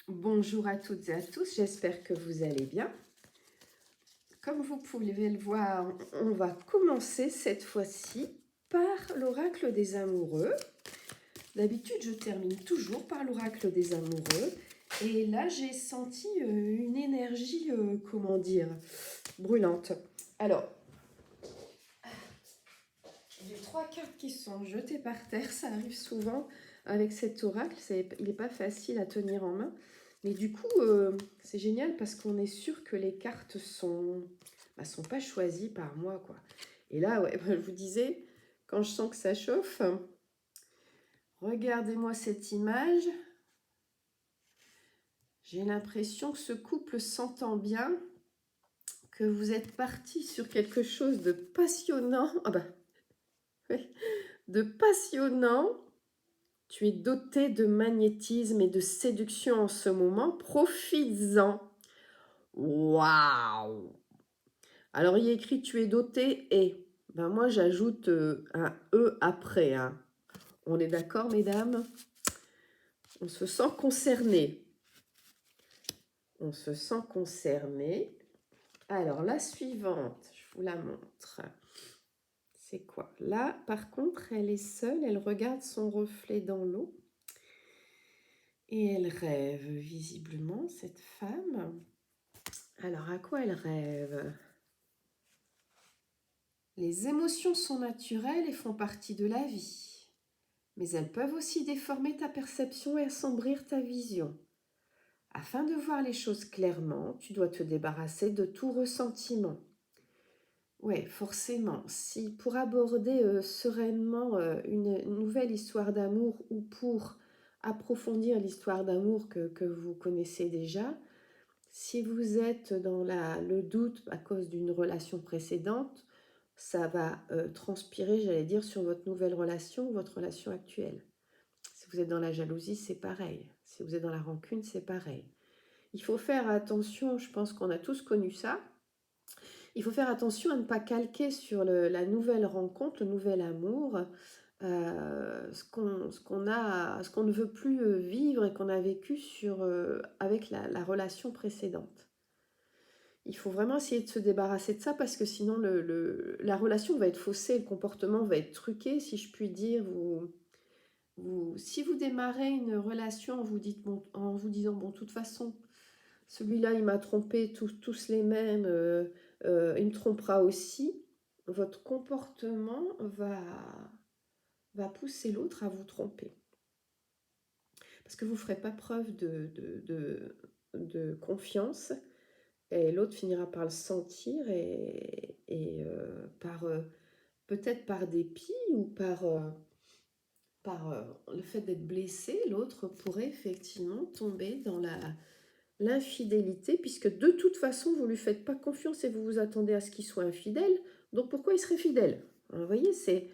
Bonjour à toutes et à tous, j'espère que vous allez bien. Comme vous pouvez le voir, on va commencer cette fois-ci par l'oracle des amoureux. D'habitude, je termine toujours par l'oracle des amoureux. Et là, j'ai senti une énergie, comment dire, brûlante. Alors, j'ai 3 cartes qui sont jetées par terre, ça arrive souvent avec cet oracle, il n'est pas facile à tenir en main. Mais du coup, c'est génial parce qu'on est sûr que les cartes sont pas choisies par moi, quoi. Et là, ouais, je vous disais, quand je sens que ça chauffe, regardez-moi cette image. J'ai l'impression que ce couple s'entend bien, que vous êtes partis sur quelque chose de passionnant. Ah bah, oui, de passionnant. Tu es doté de magnétisme et de séduction en ce moment. Profites-en. Waouh! Alors, il y a écrit tu es doté et. Ben moi, j'ajoute un E après. Hein. On est d'accord, mesdames? On se sent concerné. On se sent concerné. Alors, la suivante, je vous la montre. C'est quoi? Là, par contre, elle est seule. Elle regarde son reflet dans l'eau. Et elle rêve, visiblement, cette femme. Alors, à quoi elle rêve? Les émotions sont naturelles et font partie de la vie. Mais elles peuvent aussi déformer ta perception et assombrir ta vision. Afin de voir les choses clairement, tu dois te débarrasser de tout ressentiment. Oui, forcément. Si pour aborder sereinement une nouvelle histoire d'amour ou pour approfondir l'histoire d'amour que vous connaissez déjà, si vous êtes dans le doute à cause d'une relation précédente, ça va transpirer, j'allais dire, sur votre nouvelle relation ou votre relation actuelle. Si vous êtes dans la jalousie, c'est pareil. Si vous êtes dans la rancune, c'est pareil. Il faut faire attention, je pense qu'on a tous connu ça. Il faut faire attention à ne pas calquer sur la nouvelle rencontre, le nouvel amour, ce qu'on ne veut plus vivre et qu'on a vécu avec la relation précédente. Il faut vraiment essayer de se débarrasser de ça parce que sinon la relation va être faussée, le comportement va être truqué, si je puis dire. Si vous démarrez une relation en vous disant, bon, de toute façon, celui-là, il m'a trompé, tous les mêmes, il me trompera aussi, votre comportement va pousser l'autre à vous tromper. Parce que vous ne ferez pas preuve de confiance et l'autre finira par le sentir et peut-être par dépit ou par le fait d'être blessé, l'autre pourrait effectivement tomber dans l'infidélité, puisque de toute façon, vous ne lui faites pas confiance et vous vous attendez à ce qu'il soit infidèle. Donc pourquoi il serait fidèle? Vous voyez, c'est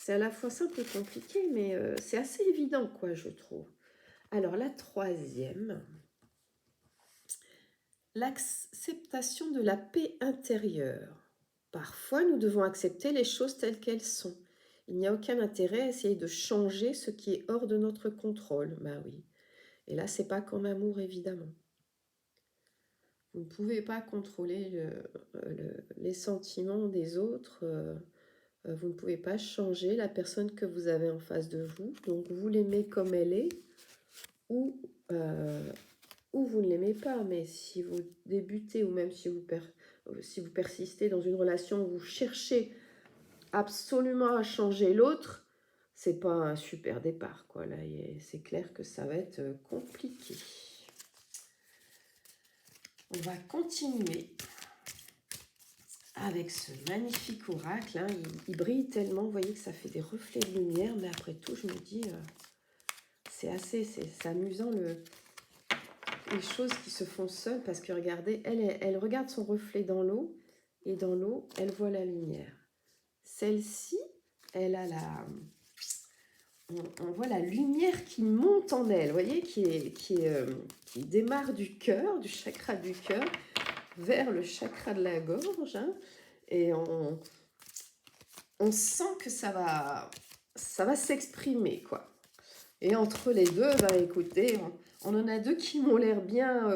à la fois simple et compliqué, mais c'est assez évident, quoi, je trouve. Alors la troisième, l'acceptation de la paix intérieure. Parfois, nous devons accepter les choses telles qu'elles sont. Il n'y a aucun intérêt à essayer de changer ce qui est hors de notre contrôle. Ben oui. Et là, c'est pas qu'en amour, évidemment. Vous ne pouvez pas contrôler les sentiments des autres. Vous ne pouvez pas changer la personne que vous avez en face de vous. Donc, vous l'aimez comme elle est ou vous ne l'aimez pas. Mais si vous débutez ou même si vous persistez dans une relation où vous cherchez absolument à changer l'autre, c'est pas un super départ, quoi. Là, c'est clair que ça va être compliqué. On va continuer avec ce magnifique oracle. Hein. Il brille tellement, vous voyez que ça fait des reflets de lumière, mais après tout, je me dis, c'est amusant les choses qui se font seules, parce que regardez, elle regarde son reflet dans l'eau, et dans l'eau, elle voit la lumière. Celle-ci, elle a on voit la lumière qui monte en elle, vous voyez, qui démarre du cœur, du chakra du cœur, vers le chakra de la gorge, hein, et on sent que ça va s'exprimer, quoi. Et entre les deux, bah écoutez, on en a deux qui m'ont l'air bien,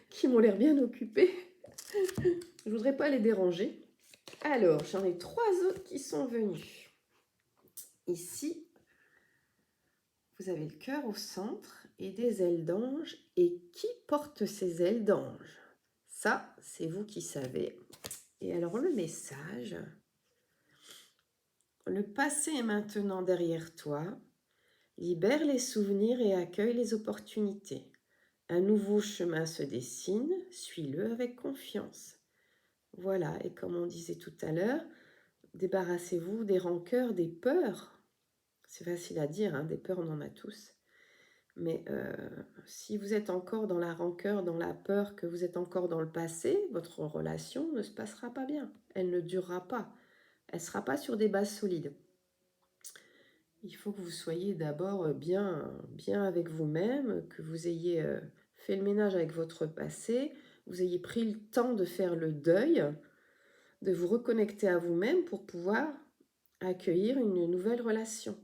qui m'ont l'air bien occupés. Je voudrais pas les déranger. Alors, j'en ai 3 autres qui sont venus. Ici, vous avez le cœur au centre et des ailes d'ange. Et qui porte ces ailes d'ange? Ça, c'est vous qui savez. Et alors, le message. Le passé est maintenant derrière toi. Libère les souvenirs et accueille les opportunités. Un nouveau chemin se dessine, suis-le avec confiance. Voilà, et comme on disait tout à l'heure, débarrassez-vous des rancœurs, des peurs. C'est facile à dire, hein, des peurs on en a tous. Mais si vous êtes encore dans la rancœur, dans la peur, que vous êtes encore dans le passé, votre relation ne se passera pas bien. Elle ne durera pas. Elle ne sera pas sur des bases solides. Il faut que vous soyez d'abord bien avec vous-même, que vous ayez fait le ménage avec votre passé, vous ayez pris le temps de faire le deuil, de vous reconnecter à vous-même pour pouvoir accueillir une nouvelle relation.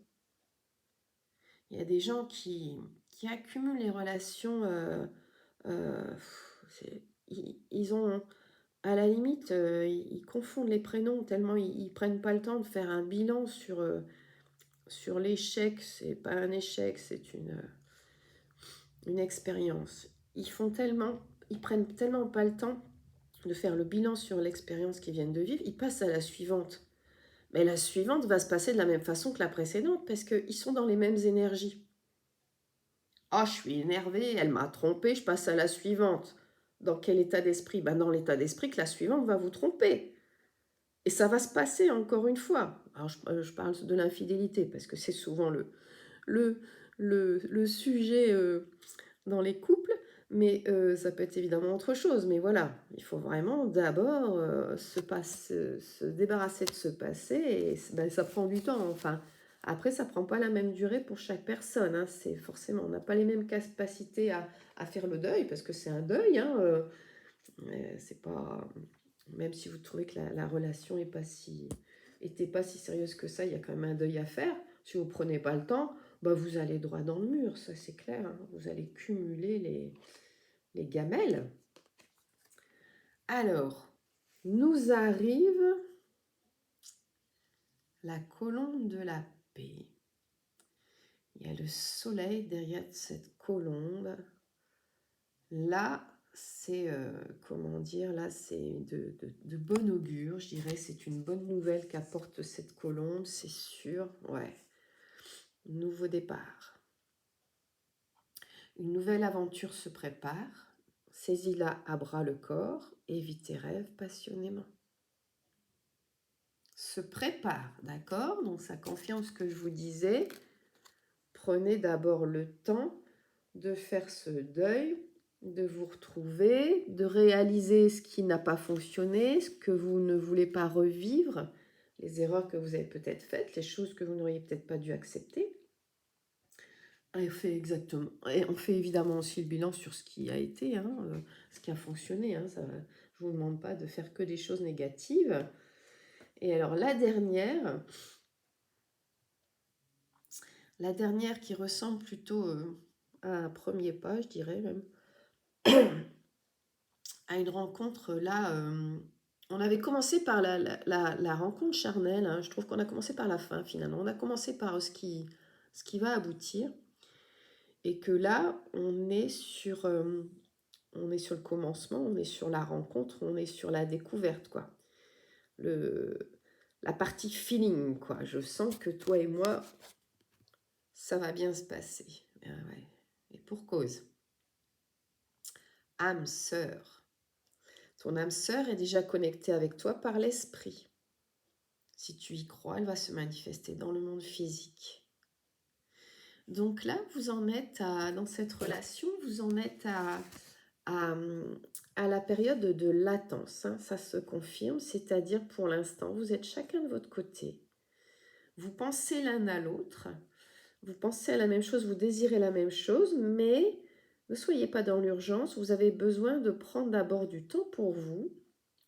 Il y a des gens qui accumulent les relations, ils ont, à la limite, ils confondent les prénoms tellement ils ne prennent pas le temps de faire un bilan sur l'échec. C'est pas un échec, c'est une expérience. Ils prennent tellement pas le temps de faire le bilan sur l'expérience qu'ils viennent de vivre, ils passent à la suivante. Mais la suivante va se passer de la même façon que la précédente, parce qu'ils sont dans les mêmes énergies. Ah, je suis énervée, elle m'a trompée, je passe à la suivante. Dans quel état d'esprit? Ben, dans l'état d'esprit que la suivante va vous tromper. Et ça va se passer encore une fois. Alors, je parle de l'infidélité, parce que c'est souvent le sujet dans les couples, mais ça peut être évidemment autre chose. Mais voilà, il faut vraiment d'abord se débarrasser de ce passé, et ben, ça prend du temps. Enfin, après, ça prend pas la même durée pour chaque personne. Hein. C'est forcément, on n'a pas les mêmes capacités à faire le deuil, parce que c'est un deuil. Hein, c'est pas, même si vous trouvez que la relation était pas si sérieuse que ça, il y a quand même un deuil à faire. Si vous prenez pas le temps, bah vous allez droit dans le mur, ça c'est clair. Hein. Vous allez cumuler les gamelles. Alors, nous arrive la colombe de la paix. Il y a le soleil derrière cette colombe. Là, c'est, comment dire, là, c'est de bon augure, je dirais. C'est une bonne nouvelle qu'apporte cette colombe, c'est sûr. Ouais, nouveau départ. Une nouvelle aventure se prépare. Saisis-la à bras le corps et vis tes rêves passionnément. Se prépare, d'accord? Donc ça confirme ce que je vous disais. Prenez d'abord le temps de faire ce deuil, de vous retrouver, de réaliser ce qui n'a pas fonctionné, ce que vous ne voulez pas revivre, les erreurs que vous avez peut-être faites, les choses que vous n'auriez peut-être pas dû accepter. Et on fait évidemment aussi le bilan sur ce qui a été, hein, ce qui a fonctionné. Hein, ça, je ne vous demande pas de faire que des choses négatives. Et alors la dernière qui ressemble plutôt à un premier pas, je dirais même, à une rencontre là. On avait commencé par la rencontre charnelle. Hein, je trouve qu'on a commencé par la fin finalement. On a commencé par ce qui va aboutir. Et que là, on est sur le commencement, on est sur la rencontre, on est sur la découverte, quoi. La partie feeling, quoi. Je sens que toi et moi, ça va bien se passer. Ouais. Et pour cause. Âme sœur. Ton âme sœur est déjà connectée avec toi par l'esprit. Si tu y crois, elle va se manifester dans le monde physique. Donc là, vous en êtes dans cette relation, vous en êtes à la période de latence. Hein, ça se confirme, c'est-à-dire pour l'instant, vous êtes chacun de votre côté. Vous pensez l'un à l'autre, vous pensez à la même chose, vous désirez la même chose, mais ne soyez pas dans l'urgence, vous avez besoin de prendre d'abord du temps pour vous,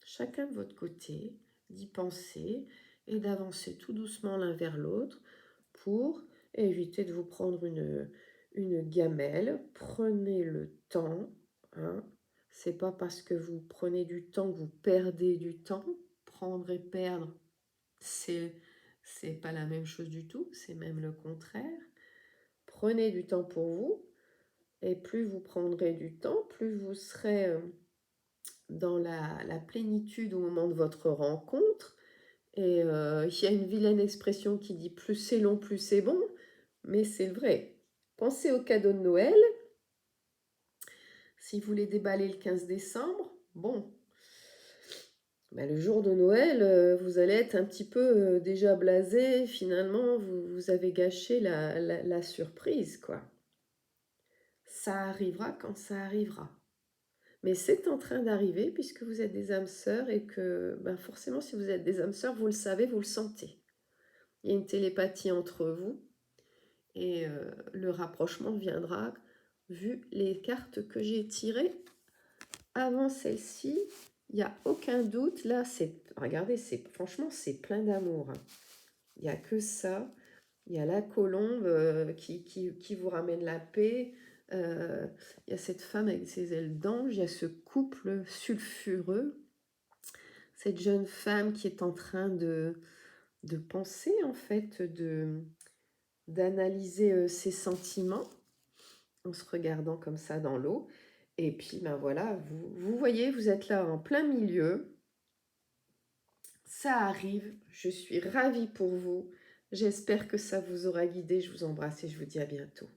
chacun de votre côté, d'y penser et d'avancer tout doucement l'un vers l'autre pour Évitez de vous prendre une gamelle. Prenez le temps, hein. C'est pas parce que vous prenez du temps que vous perdez du temps. Prendre et perdre, c'est c'est pas la même chose du tout, c'est même le contraire. Prenez du temps pour vous, et plus vous prendrez du temps, plus vous serez dans la plénitude au moment de votre rencontre. Et il y a une vilaine expression qui dit plus c'est long, plus c'est bon, mais c'est vrai. Pensez aux cadeaux de Noël. Si vous les déballez le 15 décembre, bon, ben le jour de Noël, vous allez être un petit peu déjà blasé. Finalement, vous avez gâché la surprise, quoi. Ça arrivera quand ça arrivera. Mais c'est en train d'arriver puisque vous êtes des âmes sœurs et que ben forcément, si vous êtes des âmes sœurs, vous le savez, vous le sentez. Il y a une télépathie entre vous et le rapprochement viendra vu les cartes que j'ai tirées avant celle-ci. Il n'y a aucun doute. Là, regardez, franchement, c'est plein d'amour, hein. Il n'y a que ça. Il y a la colombe qui vous ramène la paix. Il y a cette femme avec ses ailes d'ange. Il y a ce couple sulfureux. Cette jeune femme qui est en train de penser, en fait, d'analyser ses sentiments en se regardant comme ça dans l'eau. Et puis, ben voilà, vous voyez, vous êtes là en plein milieu. Ça arrive. Je suis ravie pour vous. J'espère que ça vous aura guidé. Je vous embrasse et je vous dis à bientôt.